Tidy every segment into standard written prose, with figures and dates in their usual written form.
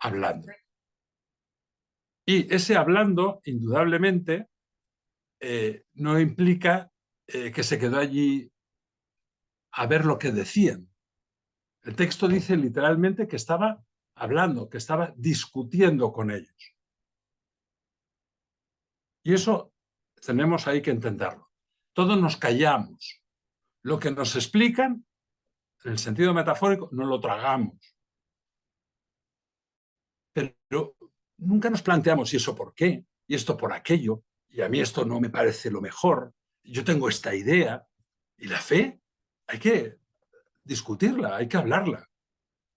hablando. Y ese hablando, indudablemente, no implica que se quedó allí a ver lo que decían. El texto dice literalmente que estaba hablando, que estaba discutiendo con ellos. Y eso tenemos ahí que entenderlo. Todos nos callamos. Lo que nos explican, en el sentido metafórico, no lo tragamos. Pero nunca nos planteamos, ¿y eso por qué? ¿Y esto por aquello? Y a mí esto no me parece lo mejor. Yo tengo esta idea. Y la fe hay que discutirla, hay que hablarla.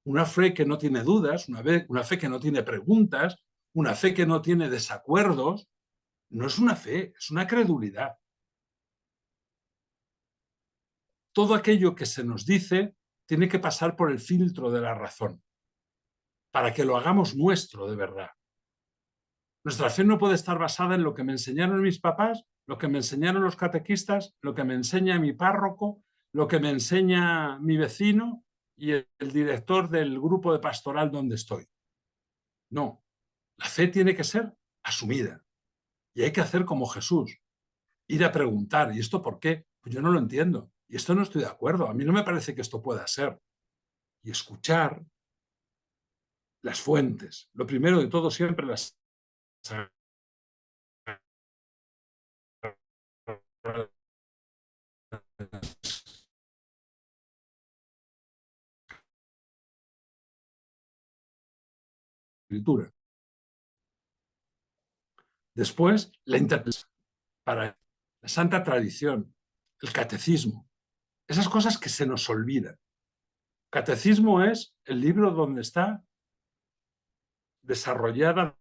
Una fe que no tiene dudas, una fe que no tiene preguntas, una fe que no tiene desacuerdos, no es una fe, es una credulidad. Todo aquello que se nos dice tiene que pasar por el filtro de la razón, para que lo hagamos nuestro de verdad. Nuestra fe no puede estar basada en lo que me enseñaron mis papás, lo que me enseñaron los catequistas, lo que me enseña mi párroco, lo que me enseña mi vecino y el director del grupo de pastoral donde estoy. No, la fe tiene que ser asumida y hay que hacer como Jesús, ir a preguntar, ¿y esto por qué? Pues yo no lo entiendo y esto no estoy de acuerdo, a mí no me parece que esto pueda ser. Y escuchar las fuentes. Lo primero de todo siempre las escritura. Después, la interpretación para la santa tradición, el catecismo, esas cosas que se nos olvidan. Catecismo es el libro donde está desarrollada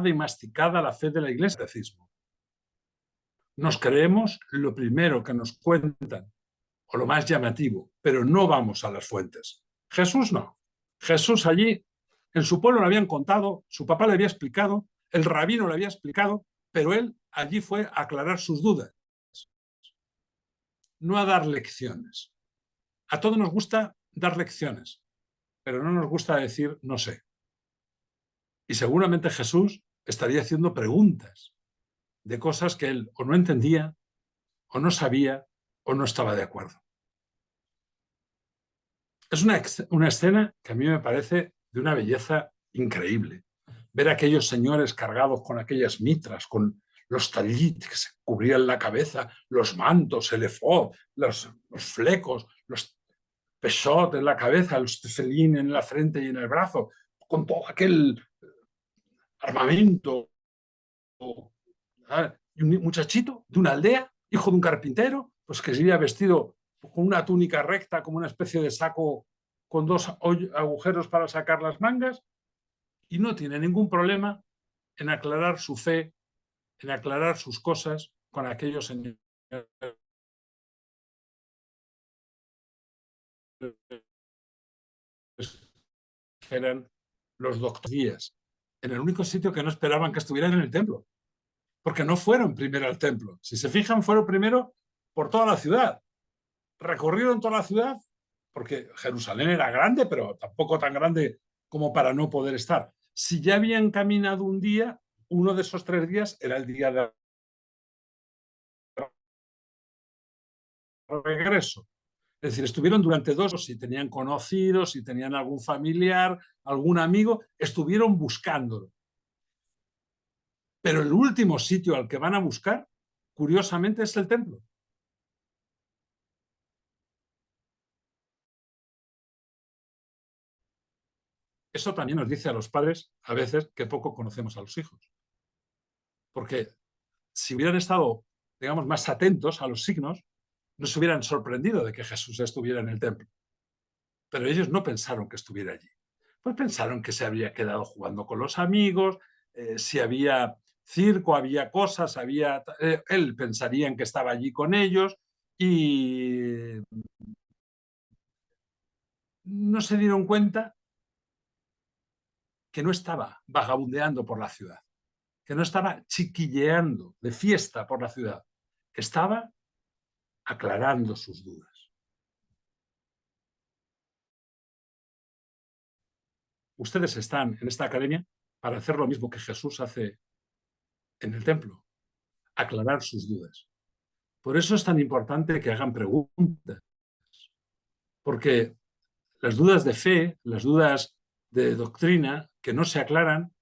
y masticada la fe de la Iglesia. Catecismo. Nos creemos lo primero que nos cuentan, o lo más llamativo, pero no vamos a las fuentes. Jesús no. Jesús allí, en su pueblo le habían contado, su papá le había explicado, el rabino le había explicado, pero él allí fue a aclarar sus dudas, no a dar lecciones. A todos nos gusta dar lecciones, pero no nos gusta decir no sé. Y seguramente Jesús estaría haciendo preguntas de cosas que él o no entendía, o no sabía, o no estaba de acuerdo. Es una escena que a mí me parece de una belleza increíble. Ver a aquellos señores cargados con aquellas mitras, con los talit que se cubrían la cabeza, los mantos, el efod, los flecos, los peshot en la cabeza, los tefilín en la frente y en el brazo, con todo aquel armamento. Y un muchachito de una aldea, hijo de un carpintero, pues que se iba vestido con una túnica recta, como una especie de saco con dos agujeros para sacar las mangas, y no tiene ningún problema en aclarar su fe, en aclarar sus cosas con aquellos señores que eran los doctores, en el único sitio que no esperaban que estuvieran en el templo, porque no fueron primero al templo. Si se fijan, fueron primero por toda la ciudad, recorrieron toda la ciudad, porque Jerusalén era grande, pero tampoco tan grande como para no poder estar. Si ya habían caminado un día, uno de esos 3 días era el día de regreso. Es decir, estuvieron durante 2, si tenían conocidos, si tenían algún familiar, algún amigo, estuvieron buscándolo. Pero el último sitio al que van a buscar, curiosamente, es el templo. Eso también nos dice a los padres, a veces, que poco conocemos a los hijos. Porque si hubieran estado, digamos, más atentos a los signos, no se hubieran sorprendido de que Jesús estuviera en el templo. Pero ellos no pensaron que estuviera allí. Pues pensaron que se habría quedado jugando con los amigos, si había circo, había cosas, él pensaría que estaba allí con ellos y no se dieron cuenta que no estaba vagabundeando por la ciudad, que no estaba chiquilleando de fiesta por la ciudad, que estaba aclarando sus dudas. ustedes están en esta academia para hacer lo mismo que Jesús hace en el templo, aclarar sus dudas. Por eso es tan importante que hagan preguntas, porque las dudas de fe, las dudas de doctrina que no se aclaran,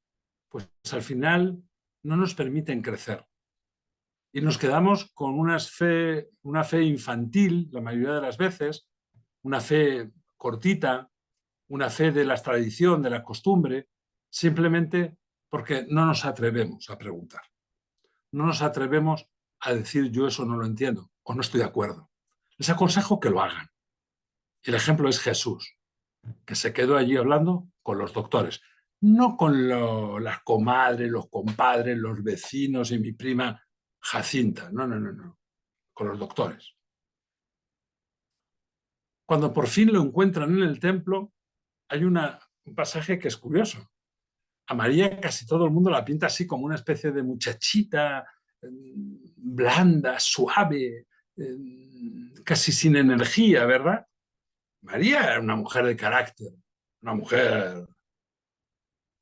pues al final no nos permiten crecer. Y nos quedamos con una fe infantil, la mayoría de las veces, una fe cortita, una fe de la tradición, de la costumbre, simplemente porque no nos atrevemos a preguntar. No nos atrevemos a decir yo eso no lo entiendo o no estoy de acuerdo. Les aconsejo que lo hagan. Y el ejemplo es Jesús, que se quedó allí hablando con los doctores, no con las comadres, los compadres, los vecinos y mi prima Jacinta, no, con los doctores. Cuando por fin lo encuentran en el templo, hay un pasaje que es curioso. A María casi todo el mundo la pinta así como una especie de muchachita blanda, suave, casi sin energía, ¿verdad? María era una mujer de carácter, una mujer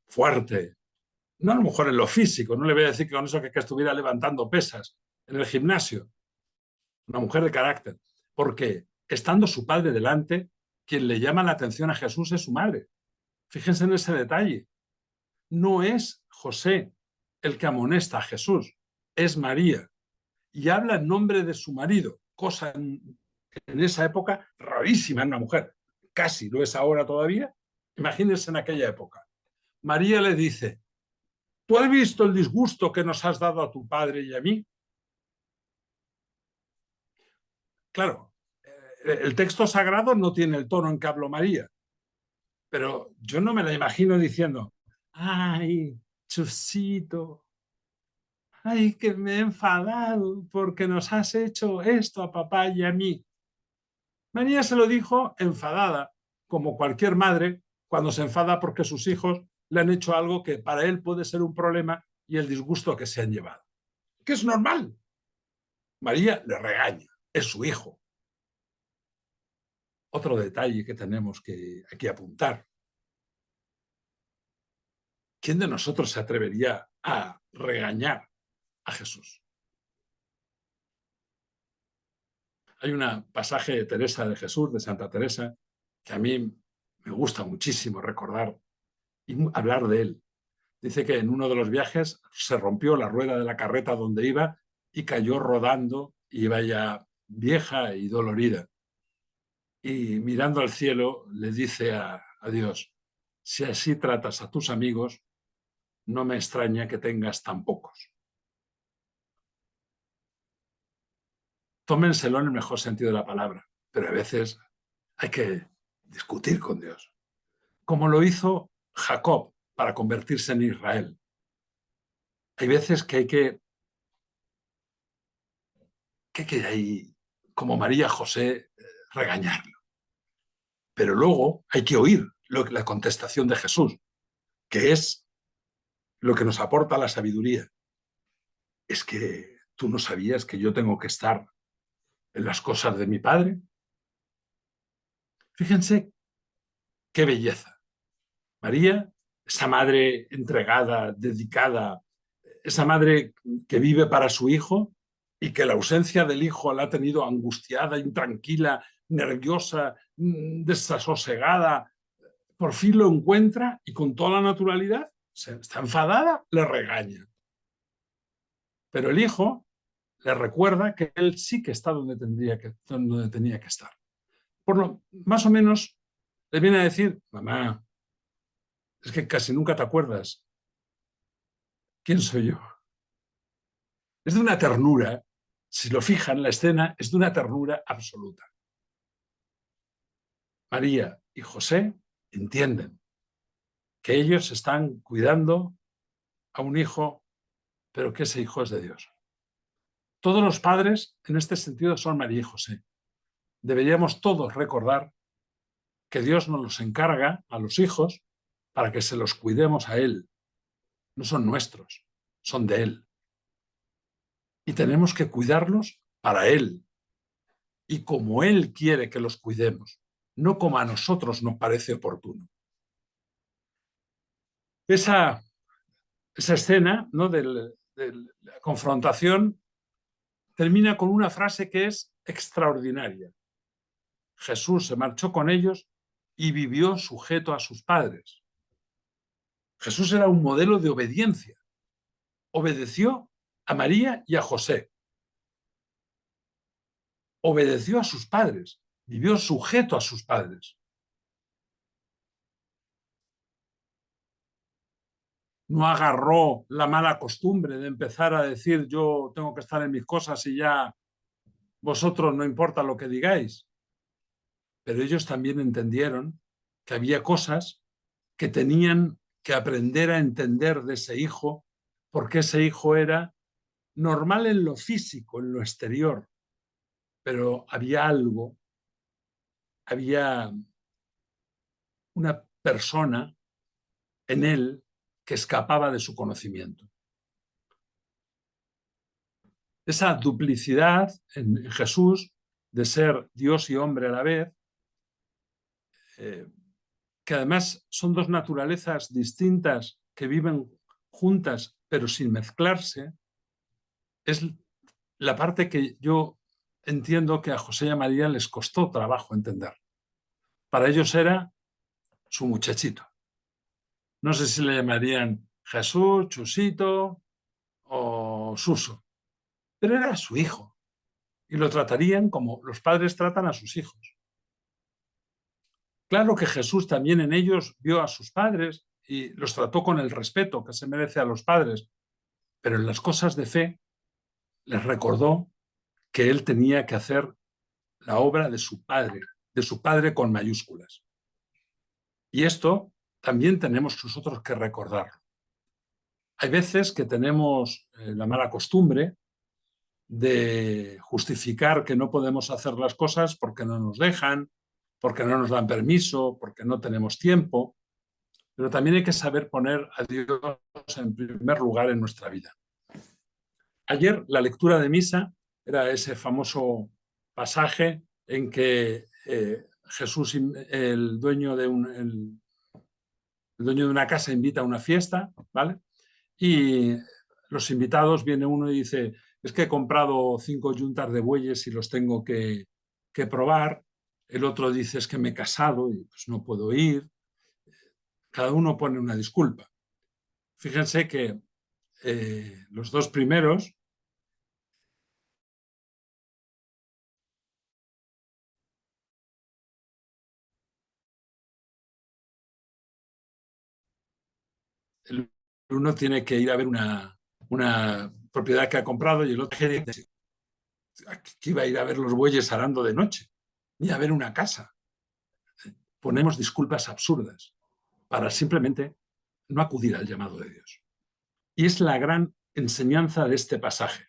fuerte, no a lo mejor en lo físico, no le voy a decir que con eso que estuviera levantando pesas en el gimnasio, una mujer de carácter, porque estando su padre delante, quien le llama la atención a Jesús es su madre. Fíjense en ese detalle. No es José el que amonesta a Jesús, es María. Y habla en nombre de su marido, cosa en esa época rarísima en una mujer. Casi lo es ahora todavía. Imagínense en aquella época. María le dice, ¿tú has visto el disgusto que nos has dado a tu padre y a mí? Claro, el texto sagrado no tiene el tono en que habló María, pero yo no me la imagino diciendo, ay, Chusito, ay, que me he enfadado porque nos has hecho esto a papá y a mí. María se lo dijo enfadada, como cualquier madre cuando se enfada porque sus hijos le han hecho algo que para él puede ser un problema y el disgusto que se han llevado. Que es normal. María le regaña, es su hijo. Otro detalle que tenemos que aquí apuntar. ¿Quién de nosotros se atrevería a regañar a Jesús? Hay un pasaje de Teresa de Jesús, de Santa Teresa, que a mí me gusta muchísimo recordar y hablar de él. Dice que en uno de los viajes se rompió la rueda de la carreta donde iba y cayó rodando y iba ya vieja y dolorida. Y mirando al cielo le dice a Dios, si así tratas a tus amigos, no me extraña que tengas tan pocos. Tómenselo en el mejor sentido de la palabra, pero a veces hay que discutir con Dios, como lo hizo Jacob para convertirse en Israel. Hay veces que hay, como María José, regañarlo. Pero luego hay que oír la contestación de Jesús, que es lo que nos aporta la sabiduría. Es que tú no sabías que yo tengo que estar en las cosas de mi Padre. Fíjense qué belleza. María, esa madre entregada, dedicada, esa madre que vive para su hijo y que la ausencia del hijo la ha tenido angustiada, intranquila, nerviosa, desasosegada, por fin lo encuentra y con toda la naturalidad, está enfadada, le regaña. Pero el hijo le recuerda que él sí que está donde tenía que estar. Más o menos le viene a decir, mamá, es que casi nunca te acuerdas quién soy yo. Es de una ternura, si lo fijan, la escena es de una ternura absoluta. María y José entienden que ellos están cuidando a un hijo, pero que ese hijo es de Dios. Todos los padres, en este sentido, son María y José. Deberíamos todos recordar que Dios nos los encarga a los hijos para que se los cuidemos a Él. No son nuestros, son de Él. Y tenemos que cuidarlos para Él y como Él quiere que los cuidemos, no como a nosotros nos parece oportuno. Esa, esa escena, ¿no?, de la confrontación termina con una frase que es extraordinaria. Jesús se marchó con ellos y vivió sujeto a sus padres. Jesús era un modelo de obediencia. Obedeció a María y a José. Obedeció a sus padres. Vivió sujeto a sus padres. No agarró la mala costumbre de empezar a decir yo tengo que estar en mis cosas y ya vosotros no importa lo que digáis. Pero ellos también entendieron que había cosas que tenían que aprender a entender de ese hijo, porque ese hijo era normal en lo físico, en lo exterior, pero había algo, había una persona en él que escapaba de su conocimiento. Esa duplicidad en Jesús de ser Dios y hombre a la vez, que además son dos naturalezas distintas que viven juntas pero sin mezclarse, es la parte que yo entiendo que a José y a María les costó trabajo entender. Para ellos era su muchachito. No sé si le llamarían Jesús, Chusito o Suso, pero era su hijo y lo tratarían como los padres tratan a sus hijos. Claro que Jesús también en ellos vio a sus padres y los trató con el respeto que se merece a los padres, pero en las cosas de fe les recordó que él tenía que hacer la obra de su padre con mayúsculas. Y esto también tenemos nosotros que recordarlo. Hay veces que tenemos la mala costumbre de justificar que no podemos hacer las cosas porque no nos dejan, porque no nos dan permiso, porque no tenemos tiempo, pero también hay que saber poner a Dios en primer lugar en nuestra vida. Ayer la lectura de misa era ese famoso pasaje en que Jesús, el dueño de una casa, invita a una fiesta, ¿vale? Y los invitados, viene uno y dice, es que he comprado 5 yuntas de bueyes y los tengo que probar. El otro dice, es que me he casado y pues no puedo ir. Cada uno pone una disculpa. Fíjense que los dos primeros, el uno tiene que ir a ver una propiedad que ha comprado y el otro que iba a ir a ver los bueyes arando de noche, ni a ver una casa. Ponemos disculpas absurdas para simplemente no acudir al llamado de Dios. Y es la gran enseñanza de este pasaje.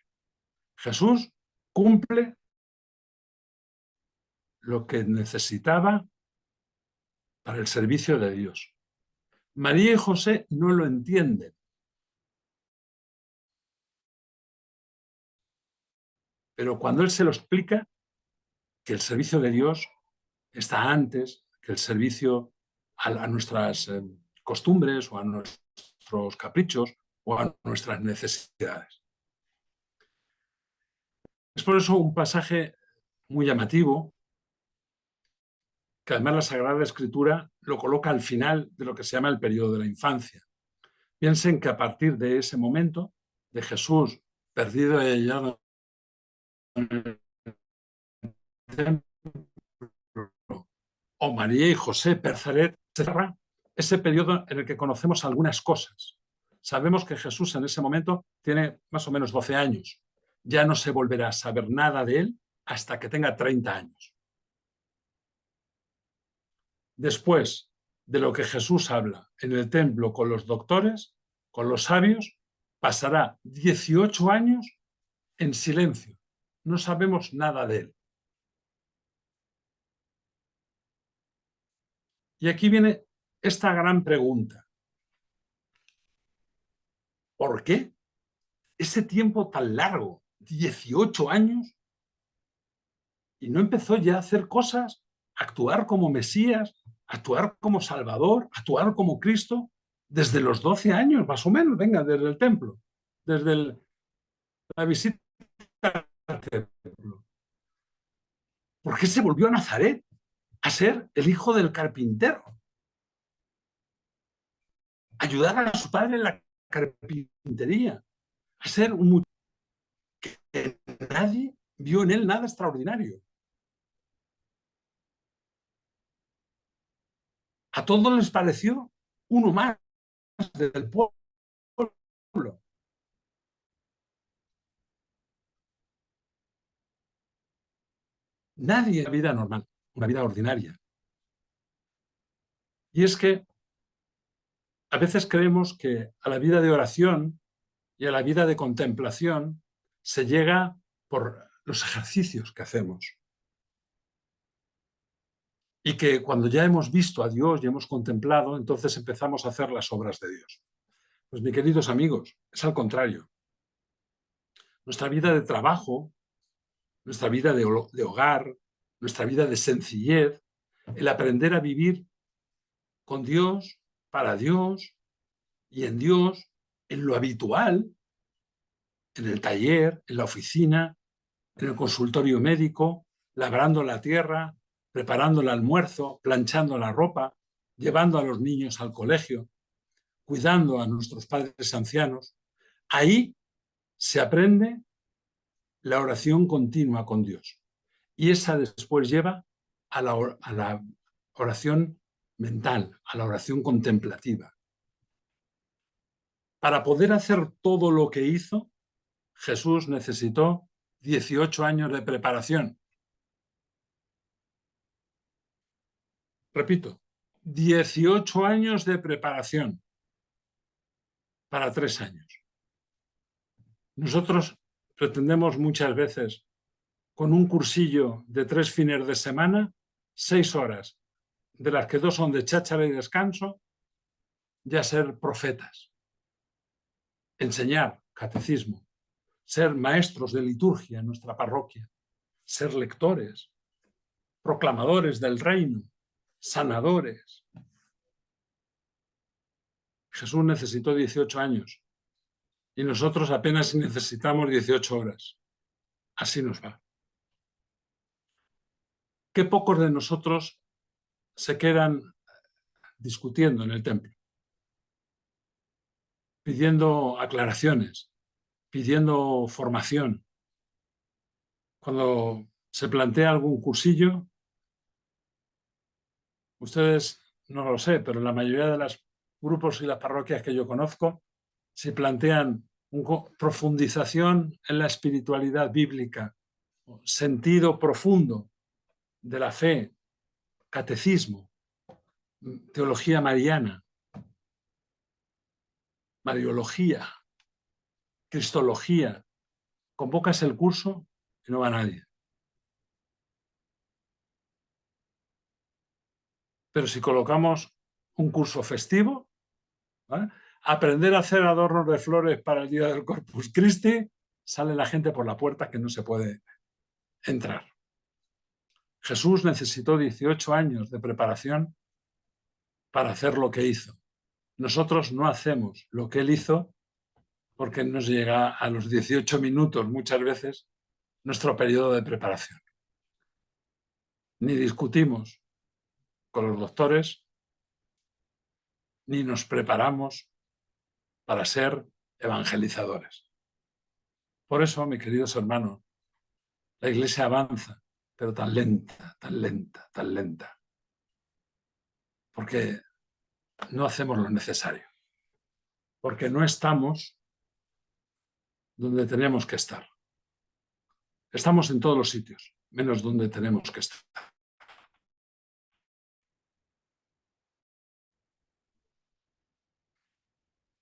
Jesús cumple lo que necesitaba para el servicio de Dios. María y José no lo entienden, pero cuando él se lo explica, que el servicio de Dios está antes que el servicio a nuestras costumbres o a nuestros caprichos o a nuestras necesidades. Es por eso un pasaje muy llamativo, que además la Sagrada Escritura lo coloca al final de lo que se llama el periodo de la infancia. Piensen que a partir de ese momento, de Jesús perdido y hallado en el templo, o María y José Perzaret, se cierra ese periodo en el que conocemos algunas cosas. Sabemos que Jesús en ese momento tiene más o menos 12 años. Ya no se volverá a saber nada de él hasta que tenga 30 años. Después de lo que Jesús habla en el templo con los doctores, con los sabios, pasará 18 años en silencio. No sabemos nada de él. Y aquí viene esta gran pregunta. ¿Por qué ese tiempo tan largo, 18 años, y no empezó ya a hacer cosas, a actuar como Mesías, a actuar como Salvador, a actuar como Cristo? desde los 12 años, más o menos, venga, desde el templo, desde la visita al templo. ¿Por qué se volvió a Nazaret a ser el hijo del carpintero? Ayudar a su padre en la carpintería, a ser un muchacho que nadie vio en él nada extraordinario. A todos les pareció uno más del pueblo. Nadie en una vida normal, una vida ordinaria. Y es que a veces creemos que a la vida de oración y a la vida de contemplación se llega por los ejercicios que hacemos. Y que cuando ya hemos visto a Dios y hemos contemplado, entonces empezamos a hacer las obras de Dios. Pues, mis queridos amigos, es al contrario. Nuestra vida de trabajo, nuestra vida de hogar, nuestra vida de sencillez, el aprender a vivir con Dios, para Dios y en lo habitual, en el taller, en la oficina, en el consultorio médico, labrando la tierra, preparando el almuerzo, planchando la ropa, llevando a los niños al colegio, cuidando a nuestros padres ancianos. Ahí se aprende la oración continua con Dios. Y esa después lleva a la oración mental, a la oración contemplativa. Para poder hacer todo lo que hizo, Jesús necesitó 18 años de preparación. Repito, 18 años de preparación para 3 años. Nosotros pretendemos muchas veces, con un cursillo de 3 fines de semana, 6 horas, de las que 2 son de cháchara y descanso, ya ser profetas, enseñar catecismo, ser maestros de liturgia en nuestra parroquia, ser lectores, proclamadores del reino, sanadores. Jesús necesitó 18 años y nosotros apenas necesitamos 18 horas. Así nos va. Qué pocos de nosotros se quedan discutiendo en el templo, pidiendo aclaraciones, pidiendo formación. Cuando se plantea algún cursillo, ustedes no lo sé, pero en la mayoría de los grupos y las parroquias que yo conozco se plantean una profundización en la espiritualidad bíblica, sentido profundo de la fe, catecismo, teología mariana, mariología, cristología. Convocas el curso y no va nadie. Pero si colocamos un curso festivo, ¿vale?, aprender a hacer adornos de flores para el día del Corpus Christi, sale la gente por la puerta que no se puede entrar. Jesús necesitó 18 años de preparación para hacer lo que hizo. Nosotros no hacemos lo que él hizo porque nos llega a los 18 minutos muchas veces nuestro periodo de preparación. Ni discutimos con los doctores, ni nos preparamos para ser evangelizadores. Por eso, mis queridos hermanos, la Iglesia avanza, pero tan lenta, tan lenta, tan lenta, porque no hacemos lo necesario, porque no estamos donde tenemos que estar. Estamos en todos los sitios, menos donde tenemos que estar.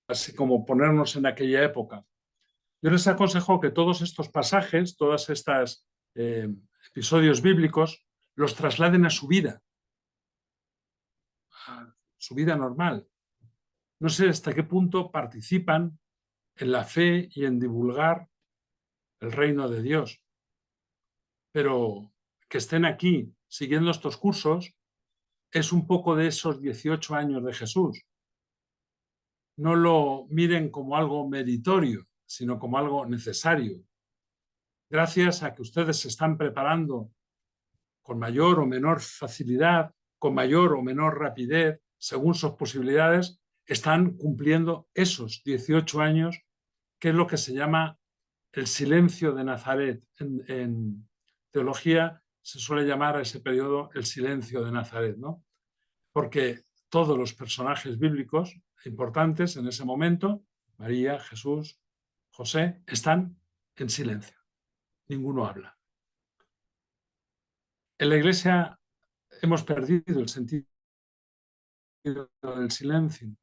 Así como ponernos en aquella época. Yo les aconsejo que todos estos pasajes, todos estos episodios bíblicos, los trasladen a su vida normal. No sé hasta qué punto participan en la fe y en divulgar el reino de Dios, pero que estén aquí siguiendo estos cursos es un poco de esos 18 años de Jesús. no lo miren como algo meritorio, sino como algo necesario. Gracias a que ustedes se están preparando con mayor o menor facilidad, con mayor o menor rapidez, según sus posibilidades, están cumpliendo esos 18 años, que es lo que se llama el silencio de Nazaret. En teología se suele llamar a ese periodo el silencio de Nazaret, ¿no? Porque todos los personajes bíblicos importantes en ese momento, María, Jesús, José, están en silencio. Ninguno habla. En la Iglesia hemos perdido el sentido del silencio.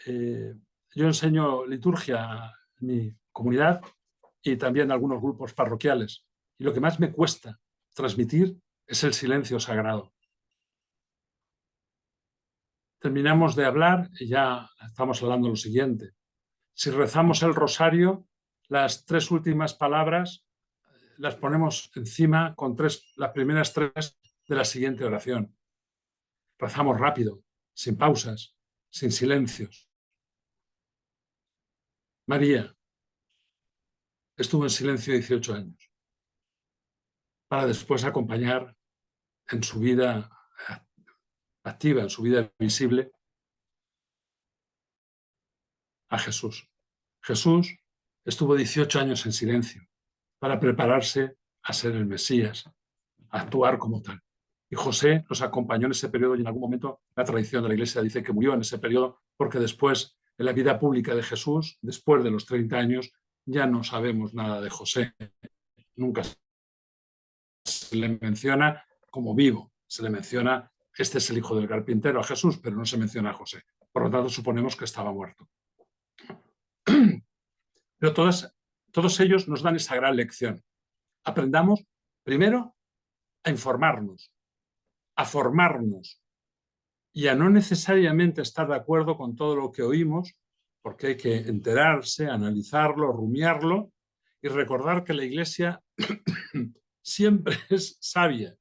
Yo enseño liturgia en mi comunidad y también en algunos grupos parroquiales. Y lo que más me cuesta transmitir es el silencio sagrado. Terminamos de hablar y ya estamos hablando lo siguiente. Si rezamos el rosario, las 3 últimas palabras las ponemos encima con las primeras 3 de la siguiente oración. Rezamos rápido, sin pausas, sin silencios. María estuvo en silencio 18 años para después acompañar en su vida activa, en su vida visible, a Jesús. Jesús estuvo 18 años en silencio para prepararse a ser el Mesías, a actuar como tal. Y José nos acompañó en ese periodo y en algún momento la tradición de la Iglesia dice que murió en ese periodo porque después, en la vida pública de Jesús, después de los 30 años, ya no sabemos nada de José. Nunca se le menciona como vivo, se le menciona, este es el hijo del carpintero, a Jesús, pero no se menciona a José. Por lo tanto, suponemos que estaba muerto. Pero todos ellos nos dan esa gran lección. Aprendamos, primero, a informarnos, a formarnos y a no necesariamente estar de acuerdo con todo lo que oímos, porque hay que enterarse, analizarlo, rumiarlo y recordar que la Iglesia siempre es sabia.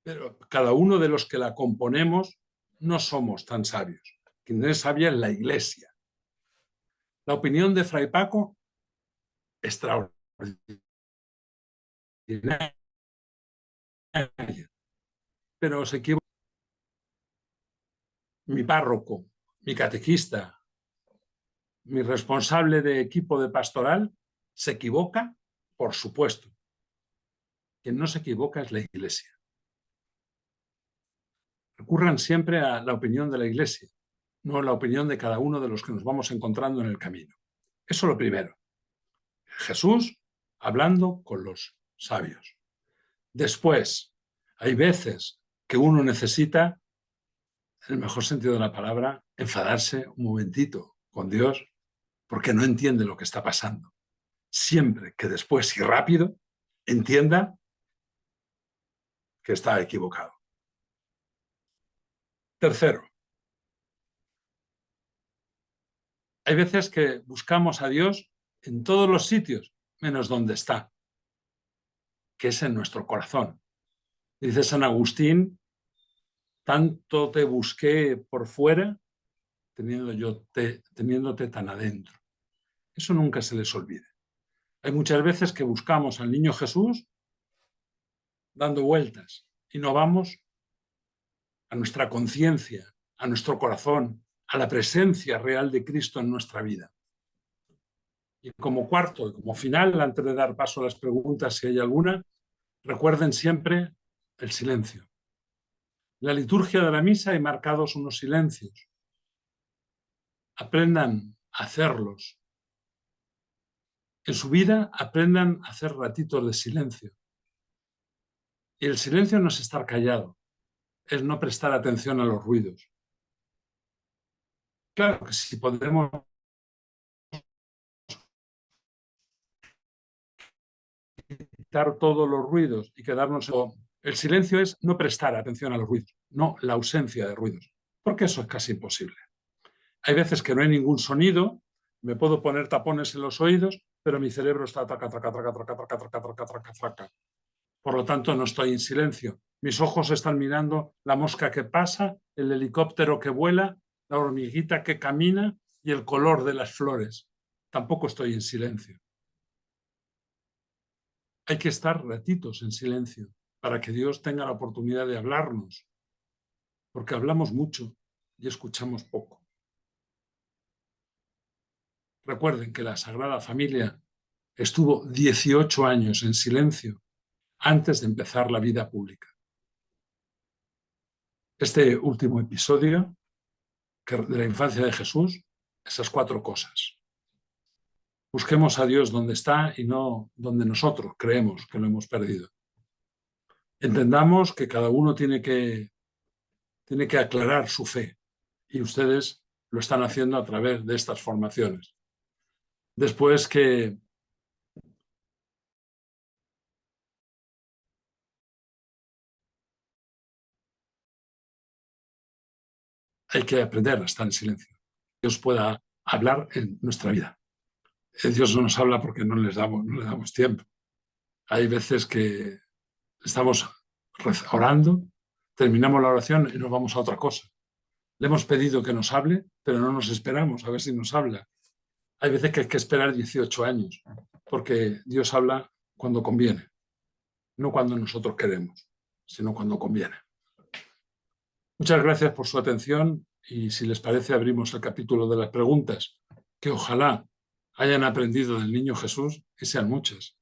Pero cada uno de los que la componemos no somos tan sabios. Quien es sabia es la Iglesia. La opinión de Fray Paco, extraordinaria. Pero se equivoca. Mi párroco, mi catequista, mi responsable de equipo de pastoral, se equivoca, por supuesto. Quien no se equivoca es la Iglesia. Recurran siempre a la opinión de la Iglesia, no a la opinión de cada uno de los que nos vamos encontrando en el camino. Eso es lo primero. Jesús hablando con los sabios. Después, hay veces que uno necesita, en el mejor sentido de la palabra, enfadarse un momentito con Dios porque no entiende lo que está pasando. Siempre que después y rápido entienda que está equivocado. Tercero, hay veces que buscamos a Dios en todos los sitios, menos donde está, que es en nuestro corazón. Dice San Agustín, tanto te busqué por fuera, teniéndote tan adentro. Eso nunca se les olvide. Hay muchas veces que buscamos al niño Jesús dando vueltas y no vamos a nuestra conciencia, a nuestro corazón, a la presencia real de Cristo en nuestra vida. Y como cuarto y como final, antes de dar paso a las preguntas, si hay alguna, recuerden siempre el silencio. En la liturgia de la misa hay marcados unos silencios. Aprendan a hacerlos. En su vida aprendan a hacer ratitos de silencio. Y el silencio no es estar callado, es no prestar atención a los ruidos. Claro que si podemos quitar todos los ruidos y quedarnos... El silencio es no prestar atención a los ruidos, no la ausencia de ruidos, porque eso es casi imposible. Hay veces que no hay ningún sonido, me puedo poner tapones en los oídos, pero mi cerebro está traca, traca, traca, traca, traca, traca, traca, traca, traca. Por lo tanto, no estoy en silencio. Mis ojos están mirando la mosca que pasa, el helicóptero que vuela, la hormiguita que camina y el color de las flores. Tampoco estoy en silencio. Hay que estar ratitos en silencio para que Dios tenga la oportunidad de hablarnos, porque hablamos mucho y escuchamos poco. Recuerden que la Sagrada Familia estuvo 18 años en silencio antes de empezar la vida pública. Este último episodio de la infancia de Jesús, esas 4 cosas. Busquemos a Dios donde está y no donde nosotros creemos que lo hemos perdido. Entendamos que cada uno tiene que aclarar su fe y ustedes lo están haciendo a través de estas formaciones. Después que hay que aprender a estar en silencio. Dios pueda hablar en nuestra vida. Dios no nos habla porque no le damos tiempo. Hay veces que estamos orando, terminamos la oración y nos vamos a otra cosa. Le hemos pedido que nos hable, pero no nos esperamos a ver si nos habla. Hay veces que hay que esperar 18 años, porque Dios habla cuando conviene, no cuando nosotros queremos, sino cuando conviene. Muchas gracias por su atención y si les parece abrimos el capítulo de las preguntas, que ojalá hayan aprendido del niño Jesús y sean muchas.